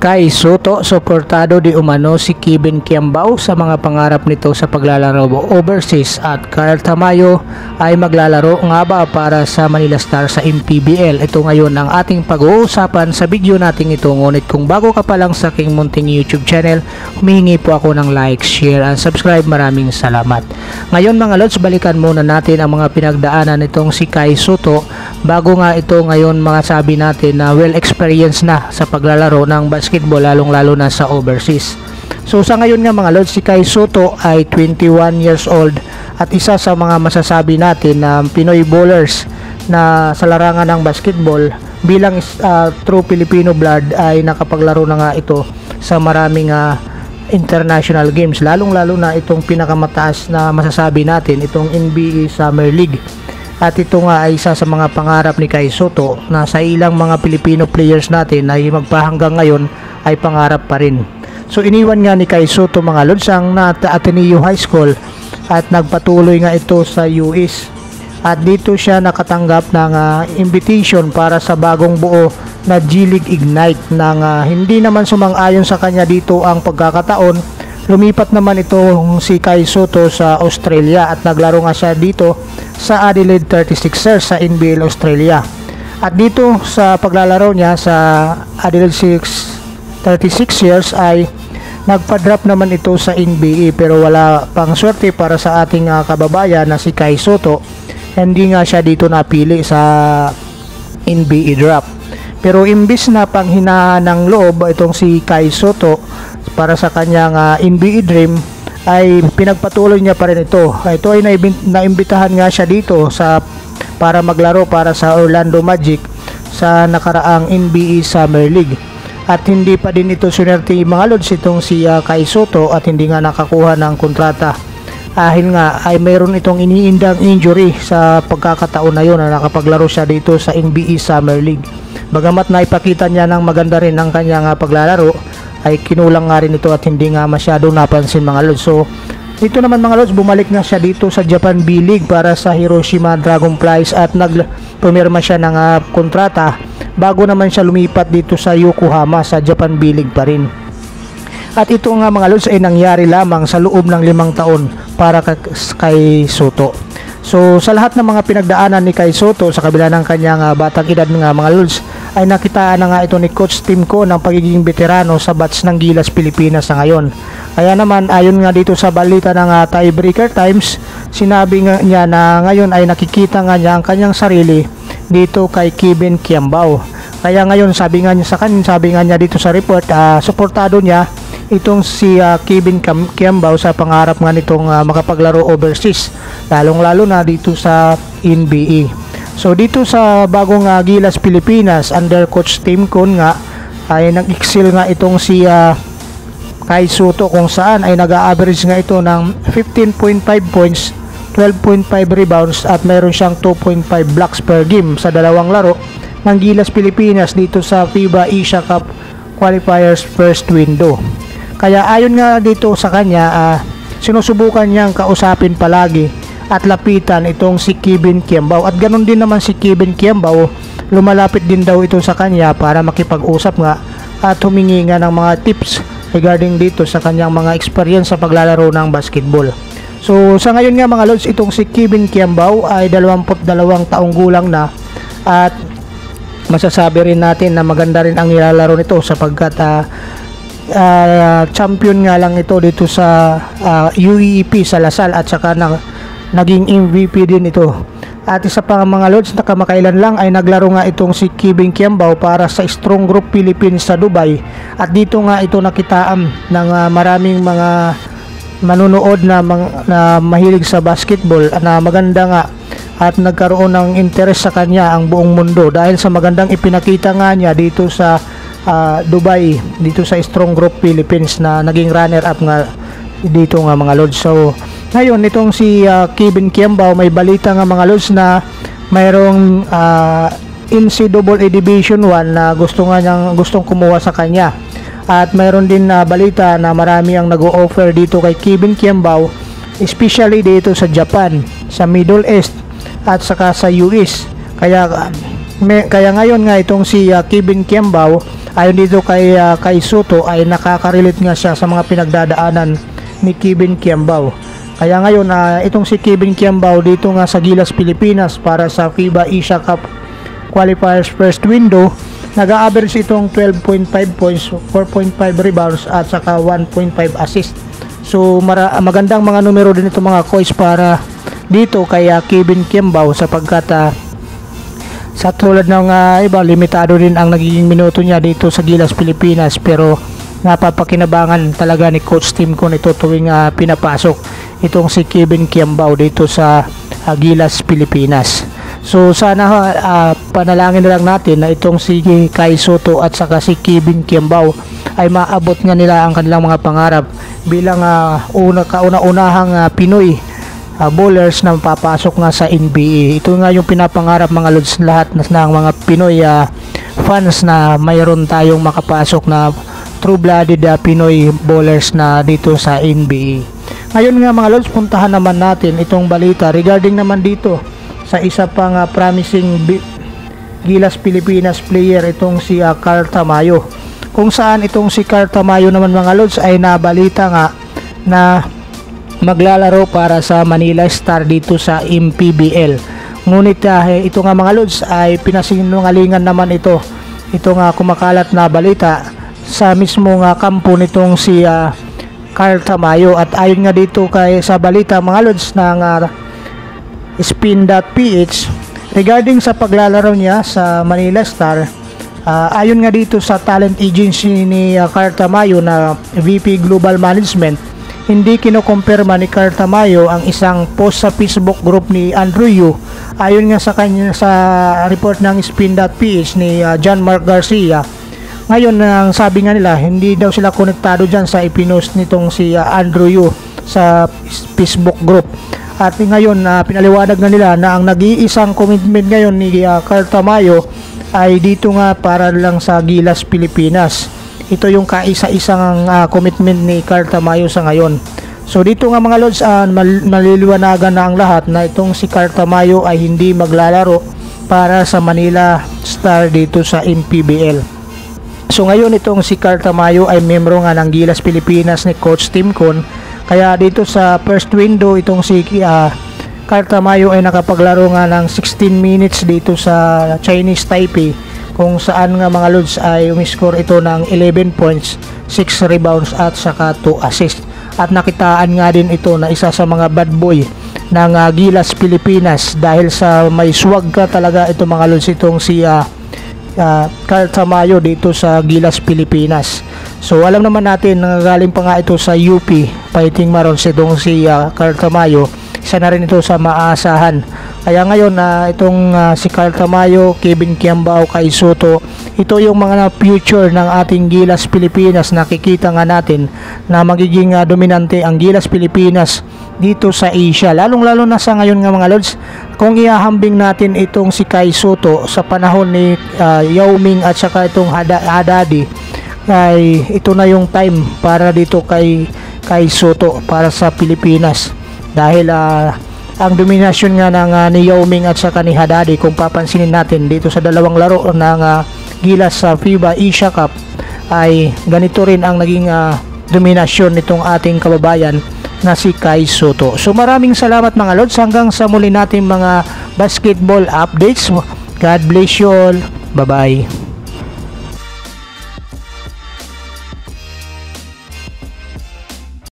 Kai Soto, suportado di umano si Kevin Kiambao sa mga pangarap nito sa paglalaro overseas at Carl Tamayo ay maglalaro nga ba para sa Manila Stars sa MPBL. Ito ngayon ang ating pag-uusapan sa video natin ito. Ngunit kung bago ka pa lang sa aking munting YouTube channel, humihingi po ako ng like, share and subscribe. Maraming salamat. Ngayon mga lods, balikan muna natin ang mga pinagdaanan nitong si Kai Soto bago nga ito ngayon masabi natin na well experienced na sa paglalaro ng basketball, lalong-lalo na sa overseas. So sa ngayon nga mga lods, si Kai Soto ay 21 years old at isa sa mga masasabi natin na Pinoy bowlers na sa larangan ng basketball. Bilang true Filipino blood ay nakapaglaro na nga ito sa maraming international games, lalong-lalo na itong pinakamataas na masasabi natin, itong NBA Summer League. At ito nga ay isa sa mga pangarap ni Kai Soto na sa ilang mga Filipino players natin ay magpahanggang ngayon ay pangarap pa rin. So iniwan nga ni Kai Soto mga lods ang Ateneo High School at nagpatuloy nga ito sa US. At dito siya nakatanggap ng invitation para sa bagong buo na G-League Ignite nang hindi naman sumang-ayon sa kanya dito ang pagkakataon. Lumipat naman itong si Kai Soto sa Australia at naglaro nga siya dito sa Adelaide 36ers sa NBL Australia. At dito sa paglalaro niya sa Adelaide 36ers ay nagpa-drop naman ito sa NBA, pero wala pang swerte para sa ating kababayan na si Kai Soto. Hindi nga siya dito napili sa NBA draft. Pero imbis na panghinaan ng loob itong si Kai Soto para sa kanyang NBA dream, ay pinagpatuloy niya pa rin ito. Ito ay naimbitahan nga siya dito para maglaro para sa Orlando Magic sa nakaraang NBA Summer League. At hindi pa din ito sunerte mga lods itong si Kai Soto at hindi nga nakakuha ng kontrata. Dahil nga ay mayroon itong iniindang injury sa pagkakataon na yun na nakapaglaro siya dito sa NBA Summer League. Bagamat naipakita niya ng maganda rin ang kanyang paglalaro, ay kinulang nga rin ito at hindi nga masyado napansin mga lods. So dito naman mga lods, bumalik na siya dito sa Japan B-League para sa Hiroshima Dragonflies at nagpumirma siya ng kontrata bago naman siya lumipat dito sa Yokohama sa Japan B-League pa rin. At ito nga mga lods ay nangyari lamang sa loob ng 5 taon para kay Soto. So sa lahat ng mga pinagdaanan ni Kai Soto sa kabila ng kanyang batang edad nga mga lods, ay nakitaan na nga ito ni Coach Timko ng pagiging veterano sa batch ng Gilas Pilipinas sa ngayon. Kaya naman ayon nga dito sa balita ng Tiebreaker Times, sinabi nga niya na ngayon ay nakikita nga niya ang kanyang sarili dito kay Kevin Kiambao. Kaya ngayon sabi nga niya dito sa report, suportado niya itong si Kevin Kiambao sa pangarap nga nitong makapaglaro overseas, lalong-lalo na dito sa NBA. So dito sa bagong Gilas Pilipinas under Coach Tim Con nga ay nag-excel nga itong si Kai Soto, kung saan ay nag-average nga ito ng 15.5 points, 12.5 rebounds at mayroon siyang 2.5 blocks per game sa dalawang laro ng Gilas Pilipinas dito sa FIBA Asia Cup Qualifiers first window. Kaya ayon nga dito sa kanya, sinusubukan niyang kausapin palagi at lapitan itong si Kevin Kiambao. At ganun din naman si Kevin Kiambao, lumalapit din daw ito sa kanya para makipag-usap nga at humingi nga ng mga tips regarding dito sa kanyang mga experience sa paglalaro ng basketball. So sa ngayon nga mga lods, itong si Kevin Kiambao ay 22 taong gulang na at masasabi rin natin na maganda rin ang nilalaro nito sapagkat champion nga lang ito dito sa UEP sa Lasal at saka naging MVP din ito. At isa pa mga lods, na kamakailan lang ay naglaro nga itong si Kevin Kiambao para sa Strong Group Philippines sa Dubai. At dito nga ito nakitaan ng maraming mga manunood na mahilig sa basketball na maganda nga at nagkaroon ng interest sa kanya ang buong mundo dahil sa magandang ipinakita nga niya dito sa Dubai, dito sa Strong Group Philippines na naging runner up nga dito nga mga lods. So ngayon itong si Kevin Kiambao, may balita nga mga lods na mayroong NCAA Division 1 na gustong kumuha sa kanya. At mayroon din balita na marami ang nag-o-offer dito kay Kevin Kiambao, especially dito sa Japan, sa Middle East at saka sa US. Kaya ngayon nga itong si Kevin Kiambao Ayon dito kay Soto ay nakaka-relate nga siya sa mga pinagdadaanan ni Kevin Kiambao. Kaya ngayon itong si Kevin Kiambao dito nga sa Gilas Pilipinas para sa FIBA Asia Cup qualifiers first window, nag-a-average itong 12.5 points, 4.5 rebounds at saka 1.5 assist. So magandang mga numero din ito mga coach para dito kay Kevin Kiambao, sapagkat sa tulad ng iba, limitado din ang nagiging minuto niya dito sa Gilas Pilipinas, pero napapakinabangan talaga ni Coach Tim Con ito tuwing pinapasok itong si Kevin Kiambao dito sa Gilas Pilipinas. So sana panalangin na lang natin na itong si Kai Soto at saka si Kevin Kiambao ay maabot nga nila ang kanilang mga pangarap bilang kauna-unahang Pinoy bowlers na papasok nga sa NBA. Ito nga yung pinapangarap mga lods lahat ng mga Pinoy fans na mayroon tayong makapasok na true-blooded Pinoy bowlers na dito sa NBA. Ngayon nga mga lods, puntahan naman natin itong balita regarding naman dito sa isa pang promising Gilas Pilipinas player, itong si Carl Tamayo. Kung saan itong si Carl Tamayo naman mga lods ay nabalita nga na maglalaro para sa Manila Star dito sa MPBL. Ngunit ito nga mga lods ay pinasinungalingan naman ito nga kumakalat na balita sa mismong kampo nitong si Carl Tamayo. At ayon nga dito sa balita mga lods ng Spin.ph regarding sa paglalaro niya sa Manila Star, ayon nga dito sa talent agency ni Carl Tamayo na VP Global Management, hindi kinokumpirma ni Carl Tamayo ang isang post sa Facebook group ni Andrew Yu. Ayon nga sa kanya sa report ng Spin.ph ni John Mark Garcia, ngayon ang sabi nga nila hindi daw sila konektado dyan sa ipinost nitong si Andrew Yu sa Facebook group. At ngayon pinaliwanag na nila na ang nag-iisang commitment ngayon ni Carl Tamayo ay dito nga para lang sa Gilas Pilipinas. Ito yung kaisa-isang commitment ni Carl Tamayo sa ngayon. So dito nga mga lods, maliliwanagan na ang lahat na itong si Carl Tamayo ay hindi maglalaro para sa Manila Star dito sa MPBL. So ngayon itong si Carl Tamayo ay membro nga ng Gilas Pilipinas ni Coach Tim Con. Kaya dito sa first window itong si Carl Tamayo ay nakapaglaro nga ng 16 minutes dito sa Chinese Taipei, kung saan nga mga lods ay umiscore ito ng 11 points, 6 rebounds at saka 2 assists. At nakitaan nga din ito na isa sa mga bad boy ng Gilas Pilipinas dahil sa may swag ka talaga ito mga lods itong si Carl Tamayo dito sa Gilas Pilipinas. So alam naman natin nanggaling pa nga ito sa UP Fighting Marons itong si Carl Tamayo. Isa na rin ito sa maasahan. Kaya ngayon itong si Carl Tamayo, Kevin Kiambao, Kai Soto, ito yung mga future ng ating Gilas Pilipinas. Nakikita nga natin na magiging dominante ang Gilas Pilipinas dito sa Asia, lalong-lalo na sa ngayon nga mga lods. Kung ihahambing natin itong si Kai Soto sa panahon ni Yao Ming at saka itong Haddadi, ay ito na yung time para dito kay Soto para sa Pilipinas. Dahil ang dominasyon nga ng ni Yao Ming at saka ni Haddadi, kung papansinin natin dito sa dalawang laro ng Gilas sa FIBA Asia Cup, ay ganito rin ang naging dominasyon nitong ating kababayan na si Kai Soto. So maraming salamat mga lods, hanggang sa muli natin mga basketball updates. God bless you all. Bye bye.